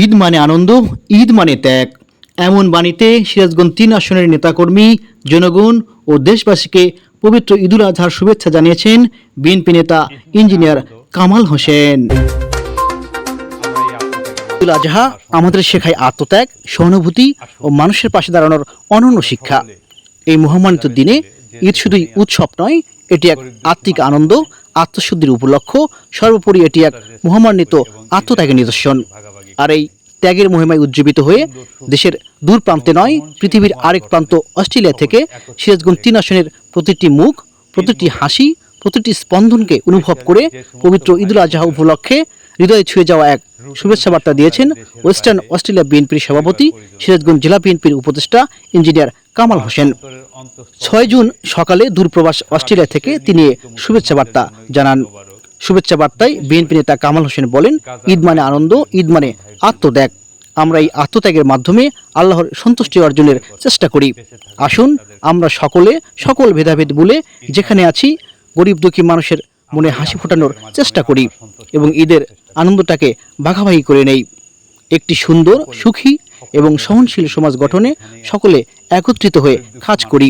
ঈদ মানে আনন্দ, ঈদ মানে ত্যাগ, এমন বাণীতে সিরাজগঞ্জ ৩ আসনের নেতাকর্মী, জনগণ ও দেশবাসীকে পবিত্র ঈদুল আজহার শুভেচ্ছা জানিয়েছেন বিএনপি নেতা ইঞ্জিনিয়ার কামাল হোসেন। ঈদুল আজহা আমাদের শেখায় আত্মত্যাগ, সহানুভূতি ও মানুষের পাশে দাঁড়ানোর অনন্য শিক্ষা। এই মহামানিত দিনে ঈদ শুধুই উৎসব নয়, এটি এক আত্মিক আনন্দ, আত্মশুদ্ধির উপলক্ষ, সর্বোপরি এটি এক মহামান্বিত আত্মত্যাগের নিদর্শন। আর এই ত্যাগের মহিমায় উজ্জীবিত হয়ে দেশের দূর প্রান্তে নয়, পৃথিবীর আরেক প্রান্ত অস্ট্রেলিয়া থেকে সিরাজগঞ্জ ৩ আসনের প্রতিটি মুখ, প্রতিটি হাসি, প্রতিটি স্পন্দনকে অনুভব করে পবিত্র ঈদুল আজহা উপলক্ষে হৃদয়ে ছুঁয়ে যাওয়া এক শুভেচ্ছা বার্তা দিয়েছেন ওয়েস্টার্ন অস্ট্রেলিয়া বিএনপির সভাপতি, সিরাজগঞ্জ জেলা বিএনপির উপদেষ্টা ইঞ্জিনিয়ার কামাল হোসেন। ৬ জুন সকালে দূরপ্রবাস অস্ট্রেলিয়া থেকে তিনি শুভেচ্ছা বার্তা জানান। শুভেচ্ছা বার্তায় বিএনপি নেতা কামাল হোসেন বলেন, ঈদ মানে আনন্দ, ঈদ মানে আত্মত্যাগ। আমরা এই আত্মত্যাগের মাধ্যমে আল্লাহর সন্তুষ্টি অর্জনের চেষ্টা করি। আসুন আমরা সকলে সকল ভেদাভেদ ভুলে যেখানে আছি গরিব দুঃখী মানুষের মনে হাসি ফোটানোর চেষ্টা করি এবং ঈদের আনন্দটাকে ভাগাভাগি করে নেই। একটি সুন্দর, সুখী এবং সহনশীল সমাজ গঠনে সকলে একত্রিত হয়ে কাজ করি।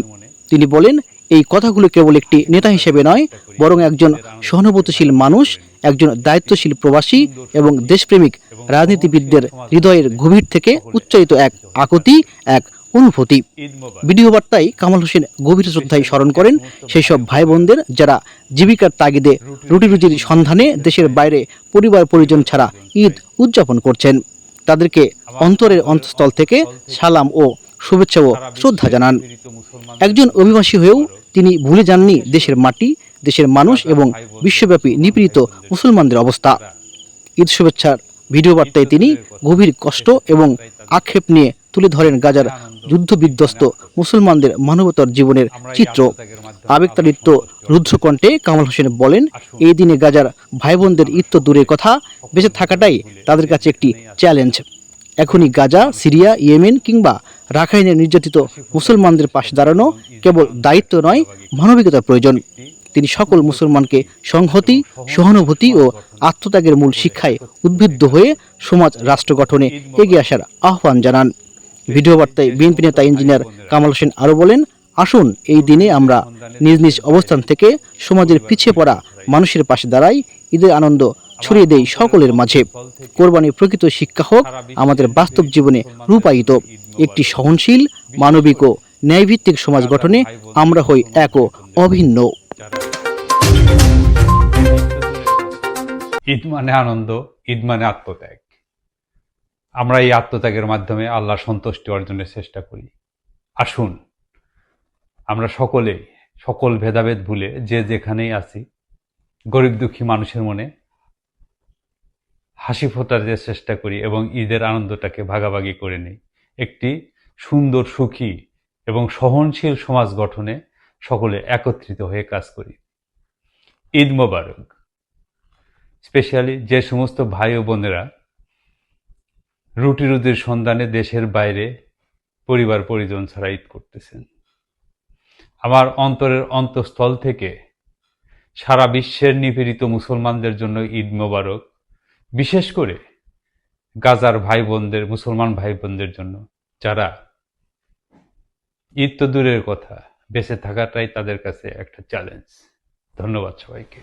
তিনি বলেন, এই কথাগুলো কেবল একটি নেতা হিসেবে নয়, বরং একজন সহানুভূতিশীল মানুষ, একজন দায়িত্বশীল প্রবাসী এবং দেশপ্রেমিক রাজনীতিবিদদের হৃদয়ের গভীর থেকে উচ্চারিত এক আকুতি, এক অনুভূতি। ভিডিও বার্তায় কামাল হোসেন গভীর শ্রদ্ধায় স্মরণ করেন সেই সব ভাই বোনদের যারা জীবিকার তাগিদে রুটি রুজির সন্ধানে দেশের বাইরে পরিবার পরিজন ছাড়া ঈদ উদযাপন করছেন। তাদেরকে অন্তরের অন্তঃস্থল থেকে সালাম ও শুভেচ্ছা ও শ্রদ্ধা জানান। একজন অভিবাসী হয়েও তিনি ভুলে যাননি দেশের মাটি, দেশের মানুষ এবং বিশ্বব্যাপী নিপীড়িত মুসলমানদের অবস্থা। ঈদ শুভেচ্ছার ভিডিও বার্তায় তিনি গভীর কষ্ট এবং আক্ষেপ নিয়ে তুলে ধরেন গাজার যুদ্ধবিধ্বস্ত মুসলমানদের মানবতার জীবনের চিত্র। আবেগতাড়িত রুদ্রকণ্ঠে কামাল হোসেন বলেন, এই দিনে গাজার ভাই বোনদের ঈদ তো দূরের কথা, বেঁচে থাকাটাই তাদের কাছে একটি চ্যালেঞ্জ। এখনই গাজা, সিরিয়া, ইয়েমেন কিংবা রাখাইনের নির্যাতিত মুসলমানদের পাশে দাঁড়ানো কেবল দায়িত্ব নয়, মানবিকতার প্রয়োজন। তিনি সকল মুসলমানকে সংহতি, সহানুভূতি ও আত্মত্যাগের মূল শিক্ষায় উদ্বুদ্ধ হয়ে সমাজ রাষ্ট্র গঠনে এগিয়ে আসার আহ্বান জানান। ভিডিও বার্তায় বিএনপি নেতা ইঞ্জিনিয়ার কামাল হোসেন আরও বলেন, আসুন এই দিনে আমরা নিজ নিজ অবস্থান থেকে সমাজের পিছিয়ে পড়া মানুষের পাশে দাঁড়াই, ঈদের আনন্দ ছড়িয়ে দেই সকলের মাঝে। কোরবানির প্রকৃত শিক্ষা হোক আমাদের বাস্তব জীবনে রূপায়িত। একটি সহনশীল, মানবিক ও ন্যায়ভিত্তিক সমাজ গঠনে আমরা হই এক ও অভিন্ন। ঈদ মানে আনন্দ, ঈদ মানে আত্মত্যাগ। আমরা এই আত্মত্যাগের মাধ্যমে আল্লাহ সন্তুষ্টি অর্জনের চেষ্টা করি। আসুন আমরা সকলে সকল ভেদাভেদ ভুলে যে যেখানেই আছি গরিব দুঃখী মানুষের মনে হাসি ফোটার চেষ্টা করি এবং ঈদের আনন্দটাকে ভাগাভাগি করে নিই। একটি সুন্দর, সুখী এবং সহনশীল সমাজ গঠনে সকলে একত্রিত হয়ে কাজ করি। ঈদ মোবারক। স্পেশালি যে সমস্ত ভাই ও বোনেরা রুটি রুজির সন্ধানে দেশের বাইরে পরিবার পরিজন ছাড়া ঈদ করতেছেন, আমার অন্তরের অন্তঃস্থল থেকে সারা বিশ্বের নিপীড়িত মুসলমানদের জন্য ঈদ মোবারক। বিশেষ করে গাজার ভাই বোনদের, মুসলমান ভাই বোনদের জন্য যারা ঈদ তো দূরের কথা, বেঁচে থাকাটাই তাদের কাছে একটা চ্যালেঞ্জ। ধন্যবাদ সবাইকে।